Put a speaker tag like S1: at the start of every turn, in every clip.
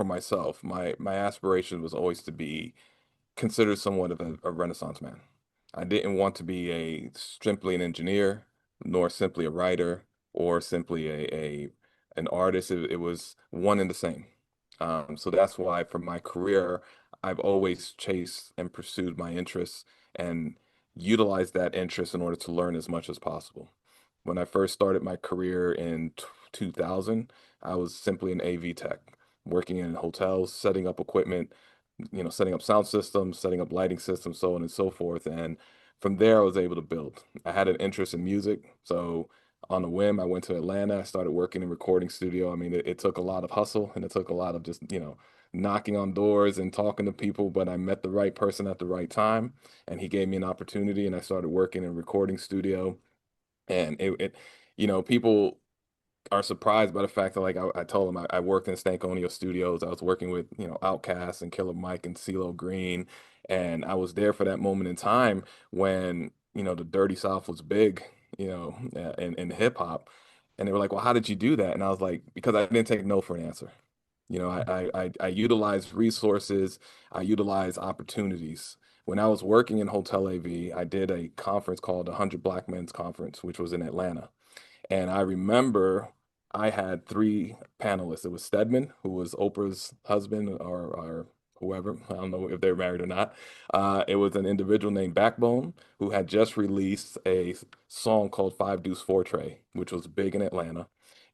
S1: for myself, my aspiration was always to be considered somewhat of a Renaissance man. I didn't want to be a simply an engineer, nor simply a writer, or simply a an artist. It was one and the same. So that's why for my career, I've always chased and pursued my interests and utilized that interest in order to learn as much as possible. When I first started my career in 2000, I was simply an AV tech, working in hotels, setting up equipment, setting up sound systems, setting up lighting systems, so on and so forth. And from there, I was able to build. I had an interest in music. So on a whim, I went to Atlanta. I started working in recording studio. I mean, it took a lot of hustle and it took a lot of just, knocking on doors and talking to people, but I met the right person at the right time and he gave me an opportunity and I started working in recording studio. And people are surprised by the fact that like I told them I worked in Stankonio Studios. I was working with Outkast and Killer Mike and CeeLo Green, and I was there for that moment in time when the Dirty South was big, in hip hop, and they were like, "Well, how did you do that?" And I was like, "Because I didn't take no for an answer. I utilized resources, I utilized opportunities." When I was working in Hotel AV, I did a conference called the 100 Black Men's Conference, which was in Atlanta. And I remember I had three panelists. It was Stedman, who was Oprah's husband or whoever. I don't know if they're married or not. It was an individual named Backbone who had just released a song called Five Deuce Four Trey, which was big in Atlanta.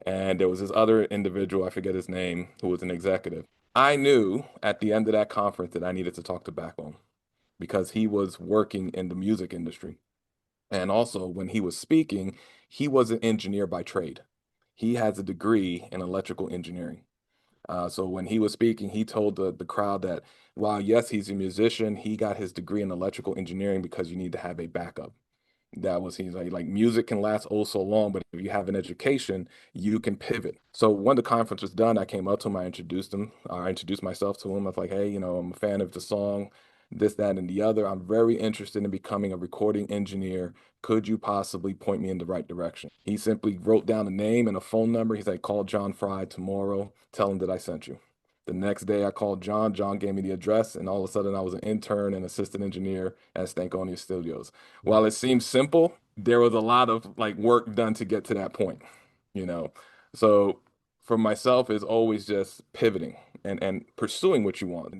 S1: And there was this other individual, I forget his name, who was an executive. I knew at the end of that conference that I needed to talk to Backbone because he was working in the music industry. And also, when he was speaking, he was an engineer by trade. He has a degree in electrical engineering. So when he was speaking, he told the crowd that while, yes, he's a musician, he got his degree in electrical engineering because you need to have a backup. He's like music can last oh so long, but if you have an education, you can pivot. So when the conference was done, I came up to him, I introduced him, I introduced myself to him. I was like, hey, I'm a fan of the song, this, that, and the other. I'm very interested in becoming a recording engineer. Could you possibly point me in the right direction? He simply wrote down a name and a phone number. He's like, call John Fry tomorrow, tell him that I sent you. The next day I called John. John gave me the address, and all of a sudden I was an intern and assistant engineer at Stankonia Studios. While it seems simple, there was a lot of like work done to get to that point, you know. So for myself, it's always just pivoting and pursuing what you want.